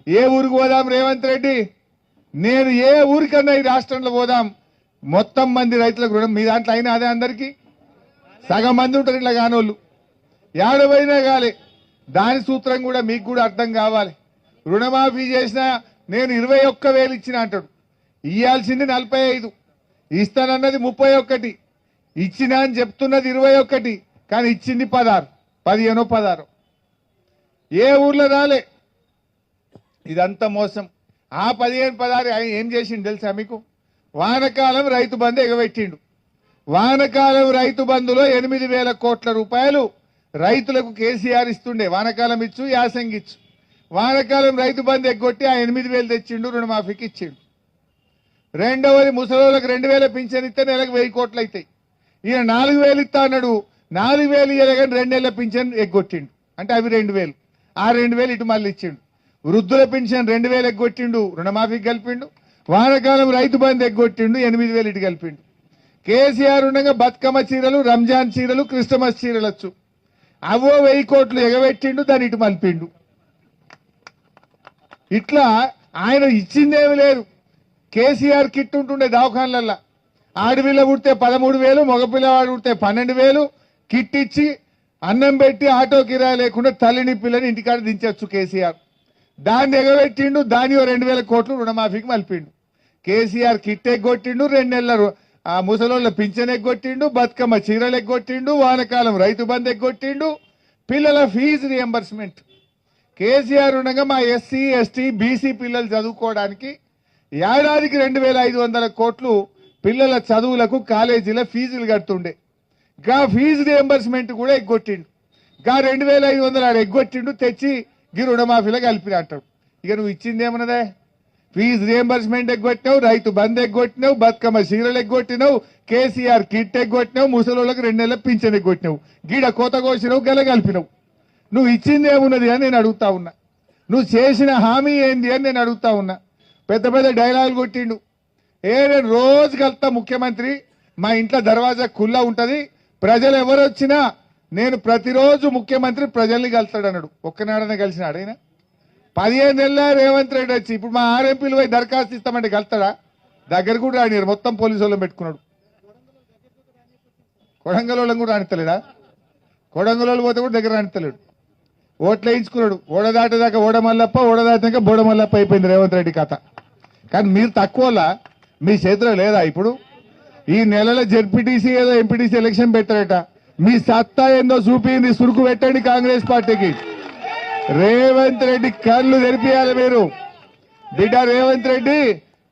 ఏ ఊరికి పోదాం రేవంత్ రెడ్డి? నేను ఏ ఊరికన్నా ఈ రాష్ట్రంలో పోదాం, మొత్తం మంది రైతులకు రుణం మీ దాంట్లో అయినా అదే అందరికీ సగం మంది ఉంటారు ఇట్లా కానోళ్ళు. ఏడవైనా కాలే. దాని సూత్రం కూడా మీకు కూడా అర్థం కావాలి. రుణమాఫీ చేసినా నేను 21,000 ఇచ్చిన అంటాడు. ఇయ్యాల్సింది 45, ఇస్తానన్నది 31, ఇచ్చినా అని చెప్తున్నది 21, కానీ ఇచ్చింది 16, 15, 16. ఏ ఊర్లో రాలే. ఇదంతా మోసం. ఆ 15, 16 ఏం చేసిండు తెలుసా మీకు? వానకాలం రైతు బంధు ఎగబెట్టిండు. వానకాలం రైతు బంధులో 8,000 కోట్ల రూపాయలు రైతులకు కేసీఆర్ ఇస్తుండే. వానకాలం ఇచ్చు, యాసంగి ఇచ్చు. వానకాలం రైతు బంధు ఎగ్గొట్టి ఆ 8,000 తెచ్చిండు, రుణమాఫీకి ఇచ్చిండు. రెండవది ముసలోళ్ళకి 2,000 పింఛన్ ఇస్తే నెలకు 1,000 కోట్లు అవుతాయి. ఈయన 4,000 ఇస్తా అన్నాడు. 4,000 ఇయ్యలేగాని 2 నెలల పింఛన్ ఎగ్గొట్టిండు. అంటే అవి 2,000. ఆ 2,000 ఇటు మళ్ళీ ఇచ్చిండు. వృద్ధుల పెన్షన్ 2,000 ఎగ్గొట్టిండు, రుణమాఫీకి కలిపిండు. వానకాలం రైతు బంధు ఎగ్గొట్టిండు, 8,000 ఇటు కలిపిండు. కేసీఆర్ ఉండగా బతుకమ్మ చీరలు, రంజాన్ చీరలు, క్రిస్టమస్ చీరలు వచ్చు. అవో 1,000 కోట్లు ఎగబెట్టిండు, దాన్ని ఇటు మలిపిండు. ఇట్లా ఆయన ఇచ్చిందేమి లేదు. కేసీఆర్ కిట్ ఉంటుండే దవాఖాన్లల్లా. ఆడపిల్ల పుడితే 13,000, మగపిల్లవాడు పుడితే 12,000 కిట్ ఇచ్చి అన్నం పెట్టి ఆటో కిరాయి లేకుండా తల్లిని పిల్లని ఇంటికాడ దించవచ్చు కేసీఆర్. దాన్ని ఎగబెట్టిండు, దాని 2,000 కోట్లు రుణమాఫీకి మలిపిండు. కేసీఆర్ కిట్ ఎగ్గొట్టిండు, 2 నెలల ఆ ముసలోళ్ళ పింఛన్ ఎగ్గొట్టిండు, బతుకమ్మ చీరలు ఎగ్గొట్టిండు, వానకాలం రైతు బంధు ఎగ్గొట్టిండు, పిల్లల ఫీజు రియంబర్స్మెంట్. కేసీఆర్ ఉండగా మా ఎస్సీ, ఎస్టీ, బీసీ పిల్లలు చదువుకోవడానికి ఏడాదికి 2,500 కోట్లు పిల్లల చదువులకు కాలేజీల ఫీజులు కడుతుండే. గా ఫీజు రియంబర్స్మెంట్ కూడా ఎగ్గొట్టిండు. గా 2,500 ఆడ ఎగ్గొట్టిండు, తెచ్చి గి రుణమాఫీలో కలిపి అంటాడు. ఇక నువ్వు ఇచ్చింది ఏమన్నదే? ఫీజు రియంబర్స్మెంట్ ఎగ్గొట్టినావు, రైతు బంద్ ఎగ్గొట్టినావు, బతుకమ్మ చీరలు ఎగ్గొట్టినావు, కేసీఆర్ కిట్ ఎగ్గొట్టినావు, ముసలోళ్ళకి 2 నెలల పింఛన్ ఎగ్గొట్టినావు, గీడ కోత కోసినావు, గల కలిపినావు. నువ్వు ఇచ్చింది ఏమున్నది అని నేను అడుగుతా ఉన్నా. నువ్వు చేసిన హామీ ఏంది అని నేను అడుగుతా ఉన్నా. పెద్ద పెద్ద డైలాగులు కొట్టిండు. నేను రోజు కలుతా ముఖ్యమంత్రి, మా ఇంట్లో దర్వాజా కుల్లా ఉంటుంది, ప్రజలు ఎవరు వచ్చినా నేను ప్రతిరోజు ముఖ్యమంత్రి ప్రజల్ని కలుస్తాడు అన్నాడు. ఒక్కనాడనే కలిసినాడు ఆయన. 15 నెలల రేవంత్ రెడ్డి వచ్చి ఇప్పుడు మా ఆర్ఎంపీలు పోయి దరఖాస్తు ఇస్తామంటే కలుతాడా? దగ్గర కూడా రానియరు, మొత్తం పోలీసు వాళ్ళని పెట్టుకున్నాడు. కొడంగల్ వాళ్ళని కూడా రానిస్తలేడా? కొడంగల్ వాళ్ళు పోతే కూడా దగ్గర రానిస్తలేడు. ఓట్లు వేయించుకున్నాడు. ఓడదాటదాకా ఓడమల్లప్ప, ఓడదాటాక బోడమల్లప్ప అయిపోయింది రేవంత్ రెడ్డి కథ. కానీ మీరు తక్కువలా, మీ చేతిలో లేదా? ఇప్పుడు ఈ నెలలో జెడ్పీటీసీ ఏదో ఎంపీటీసీ ఎలక్షన్ పెట్టారట. మీ సత్తా ఏందో చూపింది, సురుకు పెట్టండి కాంగ్రెస్ పార్టీకి. రేవంత్ రెడ్డి కళ్ళు తెరిపియాలి మీరు. బిడ్డ రేవంత్ రెడ్డి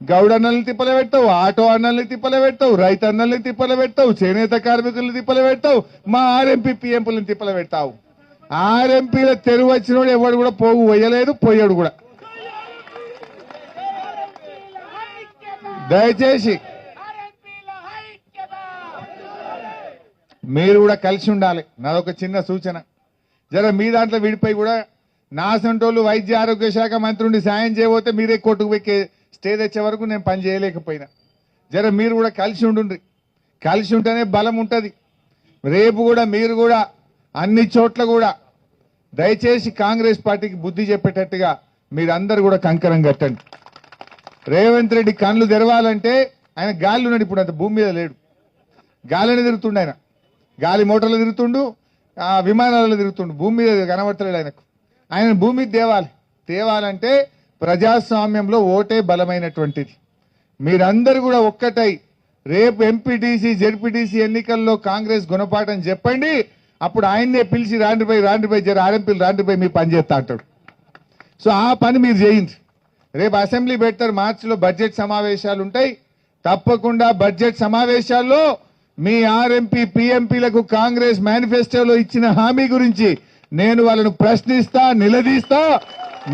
గౌడ అన్నల్ని తిప్పలు పెడతావు, ఆటో అన్నల్ని తిప్పలు పెడతావు, రైతు అన్నల్ని తిప్పలు పెడతావు, చేనేత కార్మికుల్ని తిప్పలు పెడతావు, మా ఆర్ఎంపీ పిఎంపీలను తిప్పలు పెడతావు. ఆర్ఎంపీల తెరువు వచ్చినోడు ఎవడు కూడా పోగు పోయలేదు, పోయాడు కూడా. దయచేసి మీరు కూడా కలిసి ఉండాలి. నాదొక చిన్న సూచన. జర మీ దాంట్లో విడిపోయి కూడా నా సొంటోళ్ళు వైద్య ఆరోగ్య శాఖ మంత్రి ఉండి సాయం చేయబోతే మీరే కోర్టుకు పోయి స్టే తెచ్చే వరకు నేను పని చేయలేకపోయినా. జర మీరు కూడా కలిసి ఉండుండ్రి. కలిసి ఉంటేనే బలం ఉంటుంది. రేపు కూడా మీరు కూడా అన్ని చోట్ల కూడా దయచేసి కాంగ్రెస్ పార్టీకి బుద్ధి చెప్పేటట్టుగా మీరందరూ కూడా కంకణం కట్టండి. రేవంత్ రెడ్డి కళ్ళు తెరవాలంటే ఆయన గాలి ఉన్నాడు. ఇప్పుడు అంత భూమి మీద లేడు, గాలిని తిరుగుతుండు ఆయన. గాలి మోటార్లు తిరుగుతుండు, విమానాలలో తిరుగుతుండు, భూమి మీద కనబడతలేడు ఆయనకు. ఆయన భూమి తేవాలంటే ప్రజాస్వామ్యంలో ఓటే బలమైనటువంటిది. మీరందరూ కూడా ఒక్కటై రేపు ఎంపీటీసీ, జెడ్పీటీసీ ఎన్నికల్లో కాంగ్రెస్ గుణపాఠం చెప్పండి. అప్పుడు ఆయన్నే పిలిచి రాండ్రిపై జర ఆర్ఎంపీలు రాండ్రిపై మీ పని చేస్తా అంటాడు. సో ఆ పని మీరు చేయండి. రేపు అసెంబ్లీ పెడతారు, మార్చిలో బడ్జెట్ సమావేశాలు ఉంటాయి. తప్పకుండా బడ్జెట్ సమావేశాల్లో మీ ఆర్ఎంపీ పిఎంపీలకు కాంగ్రెస్ మేనిఫెస్టోలో ఇచ్చిన హామీ గురించి నేను వాళ్ళను ప్రశ్నిస్తా, నిలదీస్తా,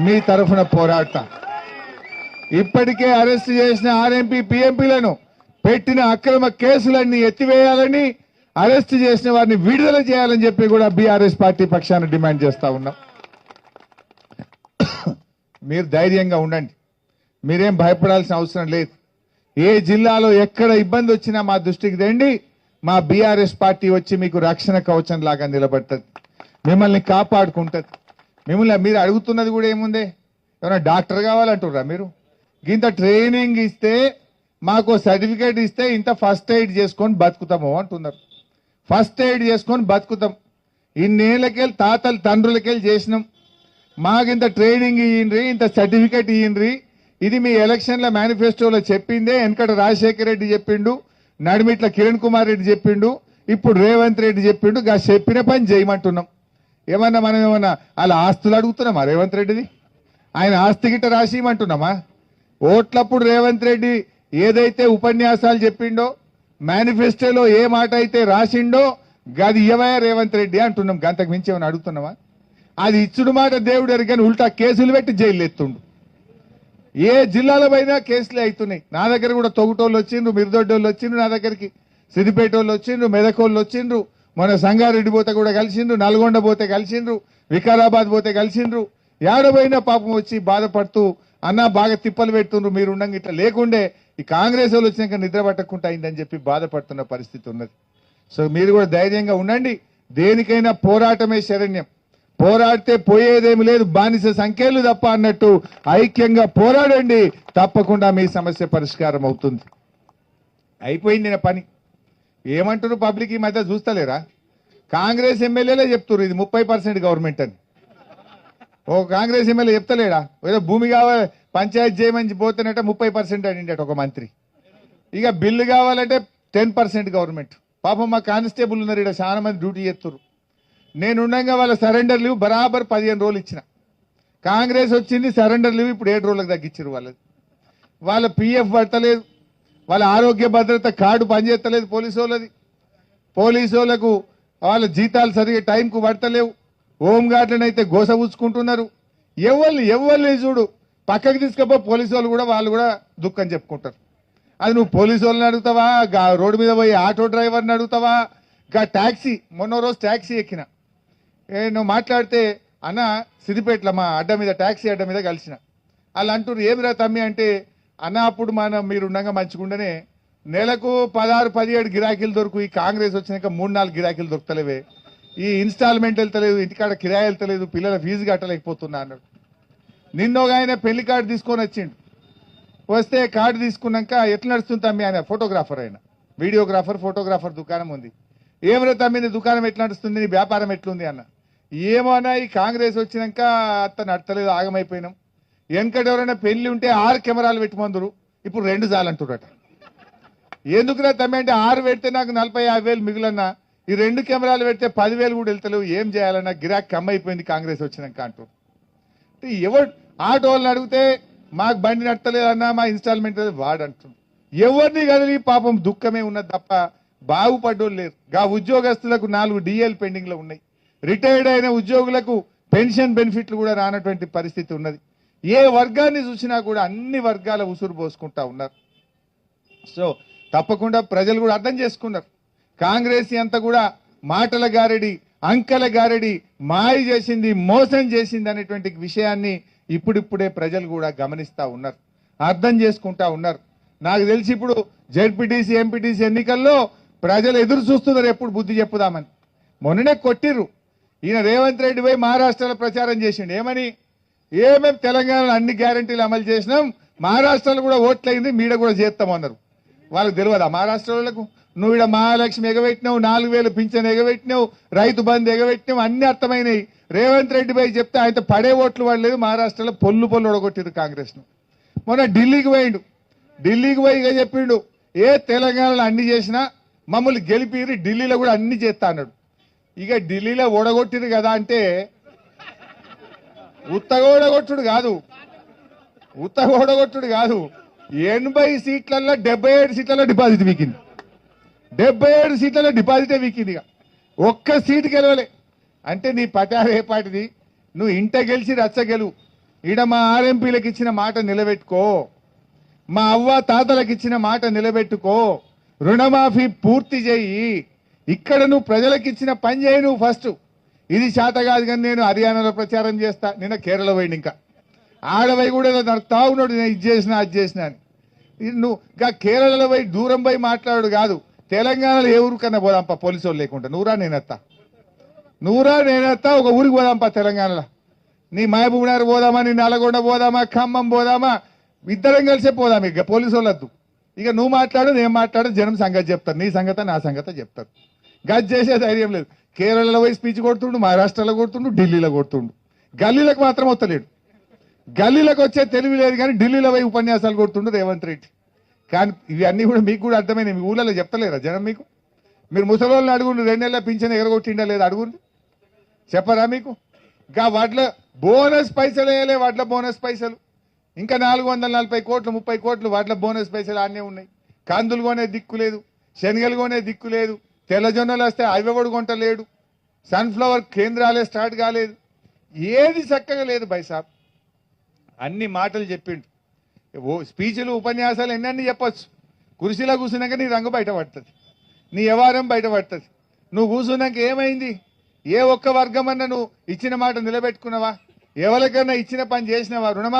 మీ తరఫున పోరాడతా. ఇప్పటికే అరెస్ట్ చేసిన ఆర్ఎంపీ పిఎంపీలను పెట్టిన అక్రమ కేసులన్నీ ఎత్తివేయాలని, అరెస్ట్ చేసిన వారిని విడుదల చేయాలని చెప్పి కూడా బీఆర్ఎస్ పార్టీ పక్షాన డిమాండ్ చేస్తా ఉన్నాం. మీరు ధైర్యంగా ఉండండి. మీరేం భయపడాల్సిన అవసరం లేదు. ఏ జిల్లాలో ఎక్కడ ఇబ్బంది వచ్చినా మా దృష్టికి రండి. మా బీఆర్ఎస్ పార్టీ వచ్చి మీకు రక్షణ కవచం లాగా నిలబడుతుంది, మిమ్మల్ని కాపాడుకుంటుంది. మిమ్మల్ని మీరు అడుగుతున్నది కూడా ఏముంది? ఏమైనా డాక్టర్ కావాలంటుర్రా మీరు? ఇంత ట్రైనింగ్ ఇస్తే మాకు సర్టిఫికేట్ ఇస్తే ఇంత ఫస్ట్ ఎయిడ్ చేసుకొని బతుకుతాము అంటున్నారు. ఫస్ట్ ఎయిడ్ చేసుకొని బతుకుతాం. ఇన్నేళ్ళకెళ్ళి తాతలు తండ్రులకెళ్ళి చేసినాం. మాకు ఇంత ట్రైనింగ్ ఇయ్యండ్రి, ఇంత సర్టిఫికేట్ ఇయ్యండ్రి. ఇది మీ ఎలక్షన్ల మేనిఫెస్టోలో చెప్పిందే. వెనకట రాజశేఖర రెడ్డి చెప్పిండు, నడిమిట్ల కిరణ్ కుమార్ రెడ్డి చెప్పిండు, ఇప్పుడు రేవంత్ రెడ్డి చెప్పిండు. గా చెప్పిన పని చేయమంటున్నాం. ఏమన్నా మనం ఏమన్నా వాళ్ళ ఆస్తులు అడుగుతున్నామా రేవంత్ రెడ్డిది? ఆయన ఆస్తి గిట్ట రాసిమంటున్నామా? ఓట్లప్పుడు రేవంత్ రెడ్డి ఏదైతే ఉపన్యాసాలు చెప్పిండో, మేనిఫెస్టోలో ఏ మాట అయితే రాసిండో గది ఇవ్వయా రేవంత్ రెడ్డి అంటున్నాం. గంతకు మించి ఏమైనా అడుగుతున్నామా? అది ఇచ్చుడు మాట దేవుడు ఎరిగాని ఉల్టా కేసులు పెట్టి జైలు ఎత్తుండు. ఏ జిల్లాలో పోయినా కేసులే అవుతున్నాయి. నా దగ్గర కూడా తొగుటోళ్ళు వచ్చిండ్రు, మిర్దొడ్డోళ్ళు వచ్చిండ్రు, నా దగ్గరికి సిద్దిపేట వాళ్ళు వచ్చిండ్రు, మెదకోళ్ళు వచ్చిండ్రు, మన సంగారెడ్డి పోతే కూడా కలిసిండ్రు, నల్గొండ పోతే కలిసిండ్రు, వికారాబాద్ పోతే కలిసిండ్రు. ఏడబోయినా పాపం వచ్చి బాధపడుతూ అన్నా బాగా తిప్పలు పెడుతుండ్రు, మీరు ఉండంగా ఇట్లా లేకుండే ఈ కాంగ్రెస్ వాళ్ళు వచ్చినాక నిద్ర పట్టకుండా అయిందని చెప్పి బాధపడుతున్న పరిస్థితి ఉన్నది. సో మీరు కూడా ధైర్యంగా ఉండండి. దేనికైనా పోరాటమే శరణ్యం. పోరాడితే పోయేదేమి లేదు, బానిస సంఖ్యలు తప్ప అన్నట్టు ఐక్యంగా పోరాడండి. తప్పకుండా మీ సమస్య పరిష్కారం అవుతుంది. అయిపోయింది నా పని. ఏమంటారు పబ్లిక్ ఈ మధ్య చూస్తలేరా? కాంగ్రెస్ ఎమ్మెల్యేలే చెప్తున్నారు ఇది 30% గవర్నమెంట్ అని. ఓ కాంగ్రెస్ ఎమ్మెల్యే చెప్తలేడా? ఏదో భూమి కావాలి పంచాయతీ చేయమని పోతేనట 30% అనిండట ఒక మంత్రి. ఇక బిల్లు కావాలంటే 10% గవర్నమెంట్. పాపం మా కానిస్టేబుల్ ఉన్నారు, ఇక్కడ చాలా మంది డ్యూటీ చేస్తున్నారు. నేను ఉండగా వాళ్ళ సరెండర్ లీవ్ బరాబర్ 15 రోజులు ఇచ్చిన. కాంగ్రెస్ వచ్చింది, సరెండర్ లీవ్ ఇప్పుడు 7 రోజులకు తగ్గించారు. వాళ్ళ పిఎఫ్ పడతలేదు, వాళ్ళ ఆరోగ్య భద్రత కార్డు పనిచేస్తలేదు పోలీసు వాళ్ళది. పోలీసు వాళ్ళకు వాళ్ళ జీతాలు సరిగ్గా టైంకు పడతలేవు. హోంగార్డులను అయితే గోసబుచ్చుకుంటున్నారు. ఎవరిని చూడు పక్కకి తీసుకపో పోలీసు వాళ్ళు కూడా వాళ్ళు కూడా దుఃఖం చెప్పుకుంటారు. అది నువ్వు పోలీసు వాళ్ళని అడుగుతావా, రోడ్డు మీద పోయి ఆటో డ్రైవర్ని అడుగుతావా, ట్యాక్సీ మొన్న రోజు ట్యాక్సీ ఎక్కిన. నువ్వు మాట్లాడితే అన్న సిద్దిపేటలో మా అడ్డ మీద ట్యాక్సీ అడ్డ మీద కలిసిన. వాళ్ళు అంటారు ఏమిరా తమ్మి అంటే, అన్న అప్పుడు మీరు ఉండగా మంచిగుండనే నెలకు 16-17 గిరాకీలు దొరుకు. ఈ కాంగ్రెస్ వచ్చినాక 3-4 గిరాకీలు దొరుకుతలేవే, ఈ ఇన్స్టాల్మెంట్ వెళ్తలేదు, ఇంటికాడ కిరాయి వెళ్తలేదు, పిల్లల ఫీజు కట్టలేకపోతున్నా అన్నాడు. నిన్న ఒక ఆయన పెళ్లి కార్డు తీసుకొని వచ్చిండు. వస్తే కార్డు తీసుకున్నాక ఎట్లా నడుస్తుంది తమ్మి? ఆయన ఫోటోగ్రాఫర్, ఆయన వీడియోగ్రాఫర్ ఫోటోగ్రాఫర్ దుకాణం ఉంది. ఏమరా తమ్మి నీ దుకాణం ఎట్లా నడుస్తుంది, నీ వ్యాపారం ఎట్లుంది అన్న. ఏమో అన్న ఈ కాంగ్రెస్ వచ్చినాక అత్త నడతలేదు, ఆగమైపోయినాం. వెనకటి ఎవరైనా పెళ్లి ఉంటే 6 కెమెరాలు పెట్టమందరు, ఇప్పుడు 2 చాలంటురట. ఎందుకురా తమ్మి అంటే 6 పెడితే నాకు 40-50 వేలు మిగులన్నా, ఈ 2 కెమెరాలు పెడితే 10,000 కూడా వెళ్తలేవు, ఏం చేయాలన్నా గిరాక్ కమ్మైపోయింది కాంగ్రెస్ వచ్చినాక అంటారు. ఎవరు ఆటో వాళ్ళని అడిగితే మాకు బండి నడతలేదన్నా, మా ఇన్స్టాల్మెంట్ వాడు అంటున్నారు. ఎవరిని కదిలి పాపం దుఃఖమే ఉన్నది తప్ప బాగుపడ్డోళ్ళు లేరు. ఉద్యోగస్తులకు 4 డిఎల్ పెండింగ్ లో ఉన్నాయి. రిటైర్డ్ అయిన ఉద్యోగులకు పెన్షన్ బెనిఫిట్లు కూడా రానటువంటి పరిస్థితి ఉన్నది. ఏ వర్గాన్ని చూసినా కూడా అన్ని వర్గాల ఉసురు పోసుకుంటా ఉన్నారు. సో తప్పకుండా ప్రజలు కూడా అర్థం చేసుకున్నారు. కాంగ్రెస్ అంతా కూడా మాటల గారడి, అంకెల గారడి, మాయ చేసింది, మోసం చేసింది అనేటువంటి విషయాన్ని ఇప్పుడిప్పుడే ప్రజలు కూడా గమనిస్తా ఉన్నారు, అర్థం చేసుకుంటా ఉన్నారు. నాకు తెలిసి ఇప్పుడు జెడ్పీటీసీ ఎంపీటీసీ ఎన్నికల్లో ప్రజలు ఎదురు చూస్తున్నారు ఎప్పుడు బుద్ధి చెప్పుదామని. మొన్ననే కొట్టిర్రు. ఈయన రేవంత్ రెడ్డి పోయి మహారాష్ట్రలో ప్రచారం చేసిండు. ఏమని? ఏమేమి తెలంగాణలో అన్ని గ్యారంటీలు అమలు చేసినాం, మహారాష్ట్రలో కూడా ఓట్లయింది, మీడ కూడా చేస్తామన్నారు. వాళ్ళకి తెలియదా మహారాష్ట్ర వాళ్ళకు? నువ్వు ఇక్కడ మహాలక్ష్మి ఎగబెట్టినావు, 4,000 పింఛన్ ఎగబెట్టినావు, రైతు బంధు ఎగబెట్టినావు, అన్ని అర్థమైనాయి. రేవంత్ రెడ్డి పోయి చెప్తే ఆయన పడే ఓట్లు పడలేదు. మహారాష్ట్రలో పొల్లు ఒడగొట్టిరు కాంగ్రెస్ ను. మొన్న ఢిల్లీకి పోయిండు. ఢిల్లీకి పోయి ఇక చెప్పిండు ఏ తెలంగాణలో అన్ని చేసినా మమ్మల్ని గెలిపిరి, ఢిల్లీలో కూడా అన్ని చేస్తా అన్నాడు. ఇక ఢిల్లీలో ఓడగొట్టిరు కదా అంటే ఉత్తగా ఓడగొట్టుడు కాదు, 80 సీట్లలో 77 సీట్లలో డిపాజిట్ వీకింది. 77 సీట్లలో డిపాజిటే వీకింది. ఇక ఒక్క సీటు గెలవలే అంటే నీ పటారు ఏ పాటిది? నువ్వు ఇంట గెలిచి రచ్చ గెలువు. ఈడ మా ఆర్ఎంపీలకు ఇచ్చిన మాట నిలబెట్టుకో, మా అవ్వ తాతలకు ఇచ్చిన మాట నిలబెట్టుకో, రుణమాఫీ పూర్తి చేయి. ఇక్కడ నువ్వు ప్రజలకు ఇచ్చిన పని చేయి నువ్వు ఫస్ట్. ఇది చేత కాదు కానీ నేను హర్యానాలో ప్రచారం చేస్తా. నిన్న కేరళ పోయింది, ఇంకా ఆడవై కూడా నడుపుతా ఉన్నాడు, నేను ఇది చేసినా అది చేసినా అని. నువ్వు ఇంకా కేరళలో పోయి దూరం పోయి మాట్లాడు కాదు, తెలంగాణలో ఏ ఊరికన్నా పోదాంపా పోలీసు వాళ్ళు లేకుండా. నూరా నేనెత్తా ఒక ఊరికి పోదాంపా తెలంగాణలో. నీ మహబూబ్నగర్ పోదామా, నీ నల్గొండ పోదామా, ఖమ్మం పోదామా, ఇద్దరం కలిసే పోదాం. ఇక పోలీసు వాళ్ళద్దు. ఇక నువ్వు మాట్లాడు, నేను మాట్లాడు, జనం సంగతి చెప్తారు. నీ సంగతి నా సంగతి చెప్తారు. గది చేసే ధైర్యం లేదు. కేరళలో పోయి స్పీచ్ కొడుతుండు, మహారాష్ట్రలో కొడుతుండు, ఢిల్లీలో కొడుతుండు. గల్లీలకు మాత్రం వస్తలేడు. గల్లీలకు వచ్చే తెలివి లేదు కానీ ఢిల్లీలో పోయి ఉపన్యాసాలు కొడుతుండు రేవంత్ రెడ్డి. కానీ ఇవన్నీ కూడా మీకు కూడా అర్థమైనవి. మీ ఊళ్ళలో చెప్తలేరా జనం మీకు? మీరు ముసలోళ్ళని అడుగుండు, 2 నెలల పింఛన్ ఎగరగొట్టిండా లేదు అడుగుండు, చెప్పరా మీకు? ఇంకా వాటిలో బోనస్ పైసలు వేయలే, వాటిలో బోనస్ పైసలు ఇంకా 440 కోట్లు 30 కోట్లు వాటిలో బోనస్ పైసలు ఆడనే ఉన్నాయి. కందులు కొనే దిక్కు లేదు, శనగలు కొనే దిక్కు లేదు, తెల్లజొన్నలు వస్తే అవి కూడా కొంటలేడు, సన్ఫ్లవర్ కేంద్రాలే స్టార్ట్ కాలేదు, ఏది చక్కగా లేదు బైసాబ్. అన్ని మాటలు చెప్పిండు. ఓ స్పీచ్లు ఉపన్యాసాలు ఎన్నీ చెప్పొచ్చు. కుర్చీలో కూర్చున్నాక నీ రంగు బయటపడుతుంది, నీ వ్యవహారం బయటపడుతుంది. నువ్వు కూర్చున్నాక ఏమైంది? ఏ ఒక్క వర్గం అన్నా నువ్వు ఇచ్చిన మాట నిలబెట్టుకున్నావా? ఎవరికన్నా ఇచ్చిన పని చేసినావా? రుణమా